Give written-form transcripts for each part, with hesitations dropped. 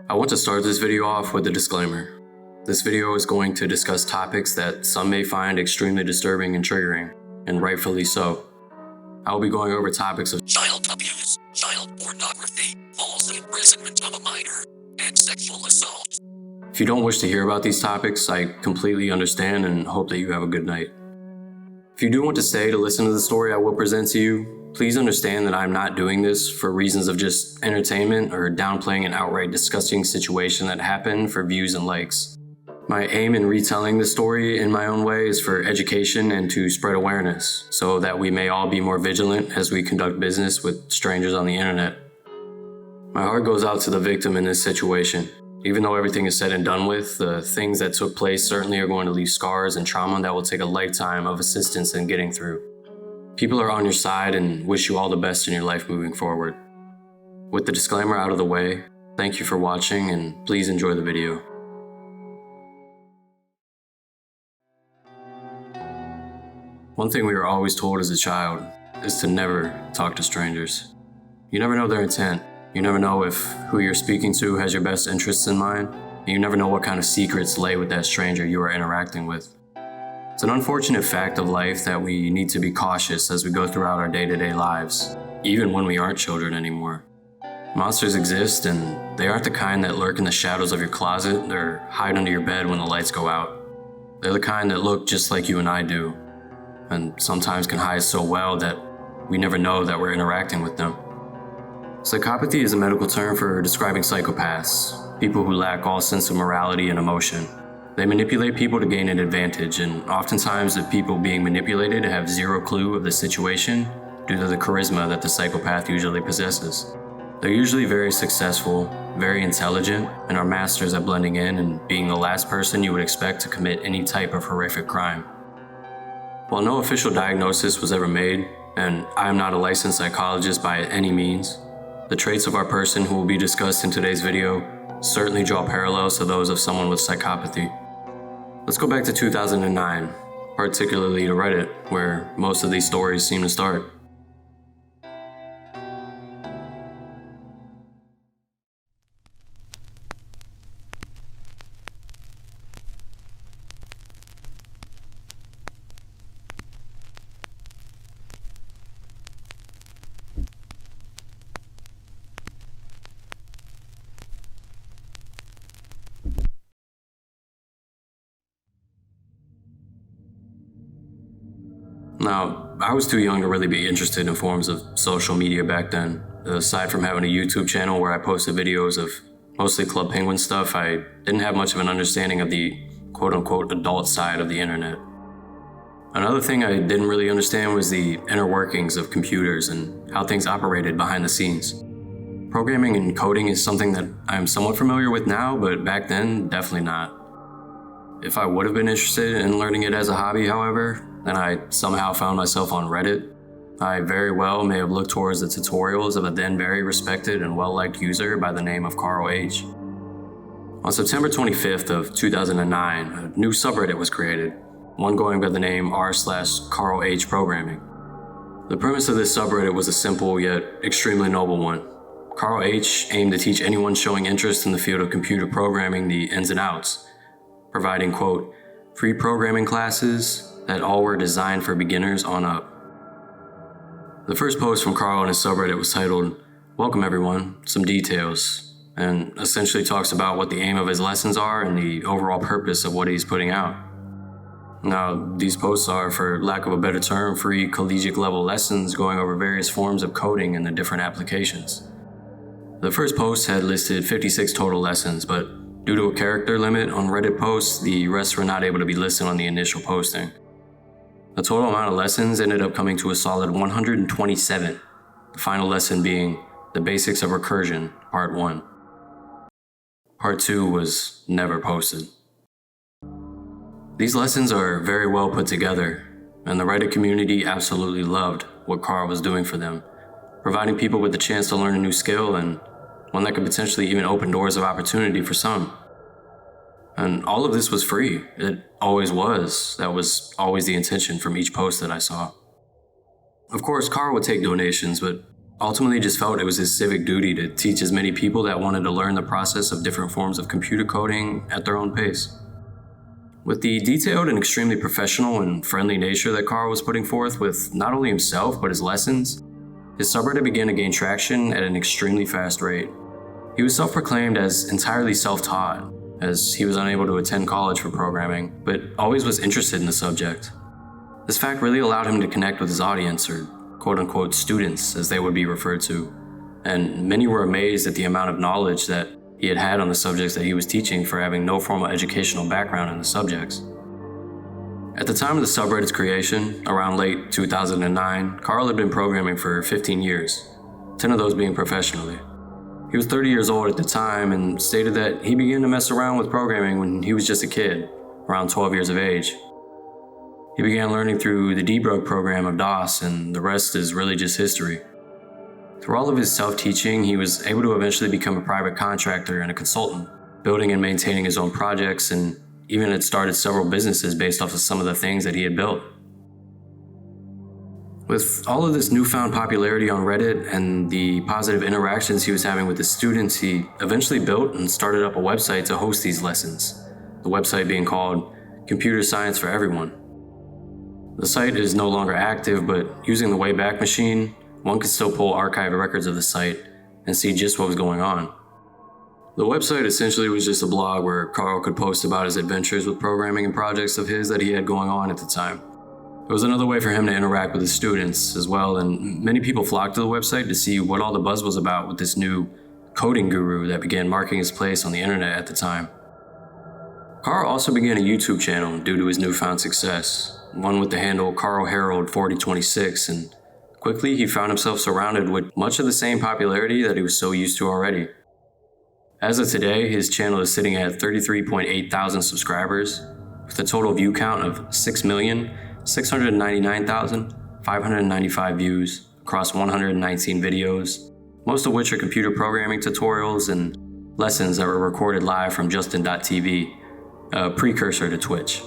I want to start this video off with a disclaimer. This video is going to discuss topics that some may find extremely disturbing and triggering, and rightfully so. I will be going over topics of child abuse, child pornography, false imprisonment of a minor, and sexual assault. If you don't wish to hear about these topics, I completely understand and hope that you have a good night. If you do want to stay to listen to the story I will present to you, please understand that I'm not doing this for reasons of just entertainment or downplaying an outright disgusting situation that happened for views and likes. My aim in retelling the story in my own way is for education and to spread awareness, so that we may all be more vigilant as we conduct business with strangers on the internet. My heart goes out to the victim in this situation. Even though everything is said and done with, the things that took place certainly are going to leave scars and trauma that will take a lifetime of assistance in getting through. People are on your side and wish you all the best in your life moving forward. With the disclaimer out of the way, thank you for watching and please enjoy the video. One thing we were always told as a child is to never talk to strangers. You never know their intent. You never know if who you're speaking to has your best interests in mind, and you never know what kind of secrets lay with that stranger you are interacting with. It's an unfortunate fact of life that we need to be cautious as we go throughout our day-to-day lives, even when we aren't children anymore. Monsters exist, and they aren't the kind that lurk in the shadows of your closet or hide under your bed when the lights go out. They're the kind that look just like you and I do, and sometimes can hide so well that we never know that we're interacting with them. Psychopathy is a medical term for describing psychopaths, people who lack all sense of morality and emotion. They manipulate people to gain an advantage, and oftentimes the people being manipulated have zero clue of the situation due to the charisma that the psychopath usually possesses. They're usually very successful, very intelligent, and are masters at blending in and being the last person you would expect to commit any type of horrific crime. While no official diagnosis was ever made, and I am not a licensed psychologist by any means, the traits of our person who will be discussed in today's video certainly draw parallels to those of someone with psychopathy. Let's go back to 2009, particularly to Reddit, where most of these stories seem to start. Now, I was too young to really be interested in forms of social media back then. Aside from having a YouTube channel where I posted videos of mostly Club Penguin stuff, I didn't have much of an understanding of the quote-unquote adult side of the internet. Another thing I didn't really understand was the inner workings of computers and how things operated behind the scenes. Programming and coding is something that I'm somewhat familiar with now, but back then, definitely not. If I would have been interested in learning it as a hobby, however, and I somehow found myself on Reddit, I very well may have looked towards the tutorials of a then very respected and well-liked user by the name of CarlH. On September 25th of 2009, a new subreddit was created, one going by the name r/CarlH Programming. The premise of this subreddit was a simple yet extremely noble one. CarlH aimed to teach anyone showing interest in the field of computer programming the ins and outs, providing, quote, free programming classes that all were designed for beginners on up. The first post from Carl on his subreddit was titled, "Welcome everyone, some details," and essentially talks about what the aim of his lessons are and the overall purpose of what he's putting out. Now, these posts are, for lack of a better term, free collegiate level lessons going over various forms of coding and the different applications. The first post had listed 56 total lessons, but due to a character limit on Reddit posts, the rest were not able to be listed on the initial posting. The total amount of lessons ended up coming to a solid 127, the final lesson being the basics of recursion, part 1. Part 2 was never posted. These lessons are very well put together, and the Reddit community absolutely loved what Carl was doing for them, providing people with the chance to learn a new skill and one that could potentially even open doors of opportunity for some. And all of this was free. It always was. That was always the intention from each post that I saw. Of course, Carl would take donations, but ultimately just felt it was his civic duty to teach as many people that wanted to learn the process of different forms of computer coding at their own pace. With the detailed and extremely professional and friendly nature that Carl was putting forth with not only himself but his lessons, his subreddit began to gain traction at an extremely fast rate. He was self-proclaimed as entirely self-taught, as he was unable to attend college for programming, but always was interested in the subject. This fact really allowed him to connect with his audience, or quote-unquote students as they would be referred to, and many were amazed at the amount of knowledge that he had on the subjects that he was teaching for having no formal educational background in the subjects. At the time of the subreddit's creation, around late 2009, Carl had been programming for 15 years, 10 of those being professionally. He was 30 years old at the time and stated that he began to mess around with programming when he was just a kid, around 12 years of age. He began learning through the debug program of DOS, and the rest is really just history. Through all of his self-teaching, he was able to eventually become a private contractor and a consultant, building and maintaining his own projects, and even had started several businesses based off of some of the things that he had built. With all of this newfound popularity on Reddit and the positive interactions he was having with his students, he eventually built and started up a website to host these lessons, the website being called Computer Science for Everyone. The site is no longer active, but using the Wayback Machine, one could still pull archived records of the site and see just what was going on. The website essentially was just a blog where Carl could post about his adventures with programming and projects of his that he had going on at the time. It was another way for him to interact with his students as well, and many people flocked to the website to see what all the buzz was about with this new coding guru that began marking his place on the internet at the time. Carl also began a YouTube channel due to his newfound success, one with the handle CarlH4026, and quickly he found himself surrounded with much of the same popularity that he was so used to already. As of today, his channel is sitting at 33.8 thousand subscribers, with a total view count of 6,699,595 views across 119 videos, most of which are computer programming tutorials and lessons that were recorded live from Justin.tv, a precursor to Twitch.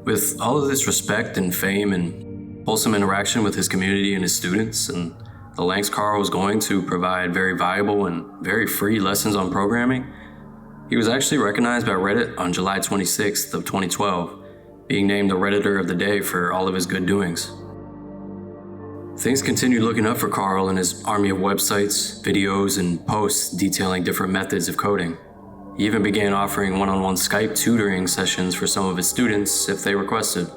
With all of this respect and fame and wholesome interaction with his community and his students, and the lengths Carl was going to provide very valuable and very free lessons on programming, he was actually recognized by Reddit on July 26th of 2012, being named the Redditor of the Day for all of his good doings. Things continued looking up for Carl and his army of websites, videos, and posts detailing different methods of coding. He even began offering one-on-one Skype tutoring sessions for some of his students if they requested.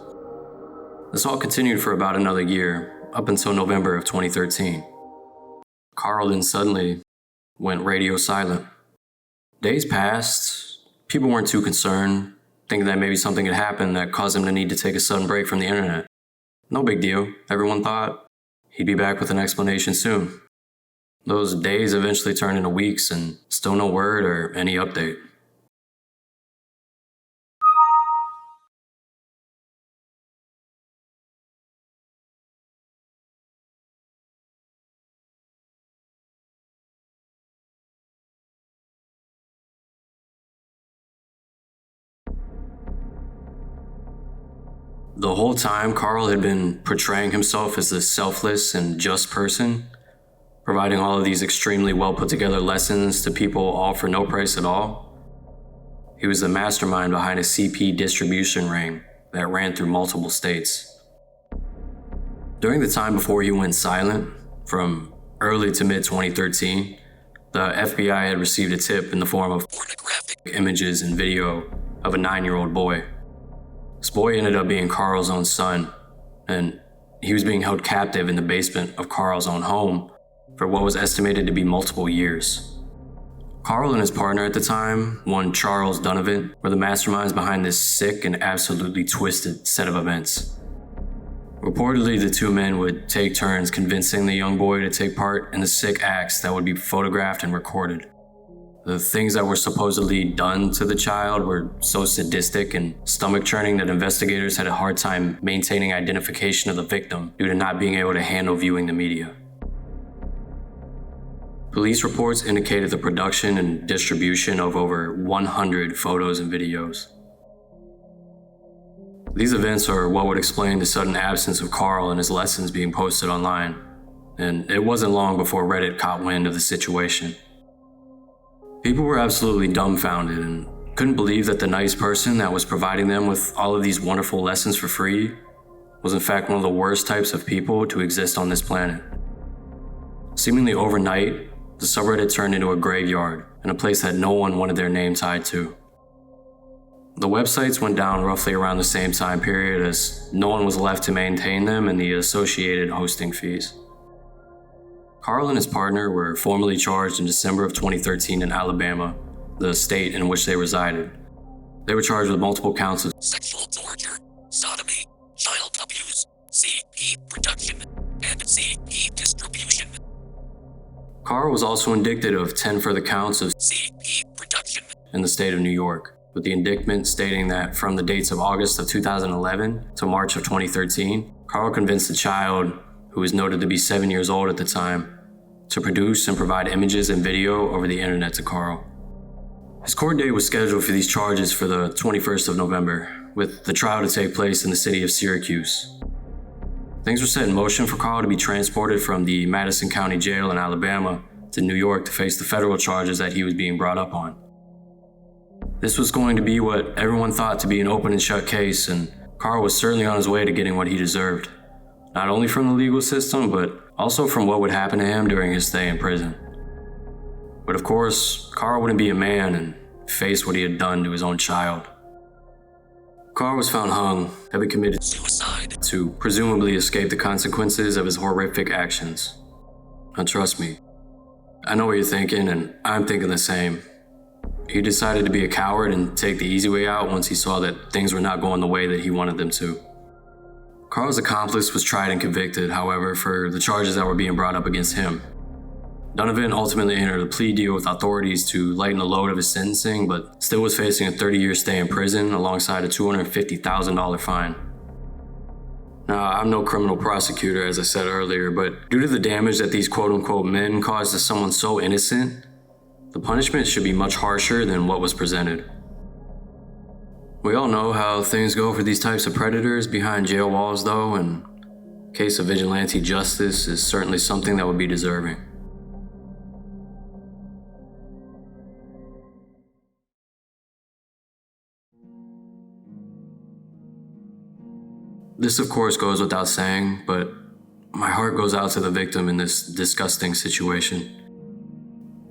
This all continued for about another year, up until November of 2013. Carl then suddenly went radio silent. Days passed, people weren't too concerned, thinking that maybe something had happened that caused him to need to take a sudden break from the internet. No big deal, everyone thought. He'd be back with an explanation soon. Those days eventually turned into weeks and still no word or any update. The whole time, Carl had been portraying himself as this selfless and just person, providing all of these extremely well put together lessons to people all for no price at all. He was the mastermind behind a CP distribution ring that ran through multiple states. During the time before he went silent, from early to mid 2013, the FBI had received a tip in the form of pornographic images and video of a 9-year-old boy. This boy ended up being Carl's own son, and he was being held captive in the basement of Carl's own home for what was estimated to be multiple years. Carl and his partner at the time, one Charles Donovan, were the masterminds behind this sick and absolutely twisted set of events. Reportedly, the two men would take turns convincing the young boy to take part in the sick acts that would be photographed and recorded. The things that were supposedly done to the child were so sadistic and stomach-churning that investigators had a hard time maintaining identification of the victim due to not being able to handle viewing the media. Police reports indicated the production and distribution of over 100 photos and videos. These events are what would explain the sudden absence of Carl and his lessons being posted online, and it wasn't long before Reddit caught wind of the situation. People were absolutely dumbfounded and couldn't believe that the nice person that was providing them with all of these wonderful lessons for free was in fact one of the worst types of people to exist on this planet. Seemingly overnight, the subreddit turned into a graveyard and a place that no one wanted their name tied to. The websites went down roughly around the same time period, as no one was left to maintain them and the associated hosting fees. Carl and his partner were formally charged in December of 2013 in Alabama, the state in which they resided. They were charged with multiple counts of sexual torture, sodomy, child abuse, CP production, and CP distribution. Carl was also indicted of 10 further counts of CP production in the state of New York, with the indictment stating that from the dates of August of 2011 to March of 2013, Carl convinced a child, who was noted to be 7 years old at the time, to produce and provide images and video over the internet to Carl. His court date was scheduled for these charges for the 21st of November, with the trial to take place in the city of Syracuse. Things were set in motion for Carl to be transported from the Madison County Jail in Alabama to New York to face the federal charges that he was being brought up on. This was going to be what everyone thought to be an open and shut case, and Carl was certainly on his way to getting what he deserved, not only from the legal system, but also from what would happen to him during his stay in prison. But of course, Carl wouldn't be a man and face what he had done to his own child. Carl was found hung, having committed suicide to presumably escape the consequences of his horrific actions. And trust me, I know what you're thinking, and I'm thinking the same. He decided to be a coward and take the easy way out once he saw that things were not going the way that he wanted them to. Carl's accomplice was tried and convicted, however, for the charges that were being brought up against him. Donovan ultimately entered a plea deal with authorities to lighten the load of his sentencing, but still was facing a 30-year stay in prison alongside a $250,000 fine. Now, I'm no criminal prosecutor, as I said earlier, but due to the damage that these quote-unquote men caused to someone so innocent, the punishment should be much harsher than what was presented. We all know how things go for these types of predators behind jail walls, though, and a case of vigilante justice is certainly something that would be deserving. This, of course, goes without saying, but my heart goes out to the victim in this disgusting situation.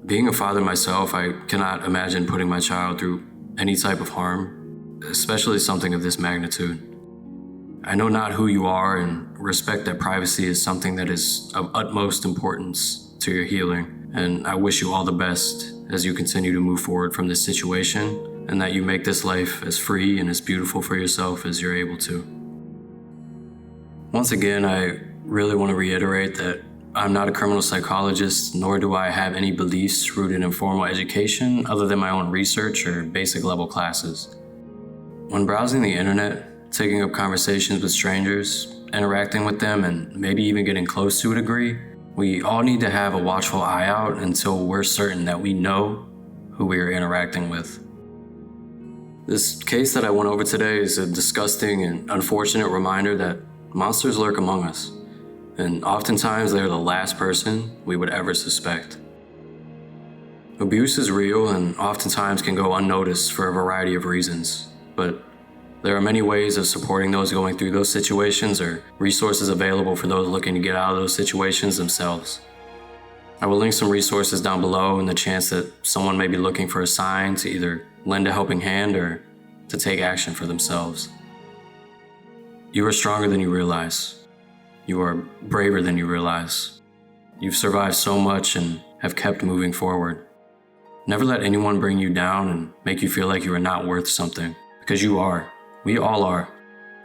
Being a father myself, I cannot imagine putting my child through any type of harm, especially something of this magnitude. I know not who you are and respect that privacy is something that is of utmost importance to your healing, and I wish you all the best as you continue to move forward from this situation and that you make this life as free and as beautiful for yourself as you're able to. Once again, I really want to reiterate that I'm not a criminal psychologist, nor do I have any beliefs rooted in formal education other than my own research or basic level classes. When browsing the internet, taking up conversations with strangers, interacting with them, and maybe even getting close to a degree, we all need to have a watchful eye out until we're certain that we know who we are interacting with. This case that I went over today is a disgusting and unfortunate reminder that monsters lurk among us, and oftentimes they're the last person we would ever suspect. Abuse is real and oftentimes can go unnoticed for a variety of reasons, but there are many ways of supporting those going through those situations or resources available for those looking to get out of those situations themselves. I will link some resources down below in the chance that someone may be looking for a sign to either lend a helping hand or to take action for themselves. You are stronger than you realize. You are braver than you realize. You've survived so much and have kept moving forward. Never let anyone bring you down and make you feel like you are not worth something, because you are. We all are.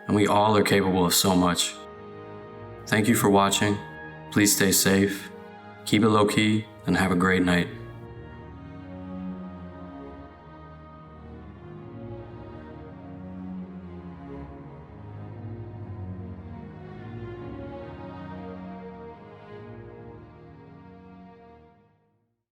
And we all are capable of so much. Thank you for watching. Please stay safe, keep it low key, and have a great night.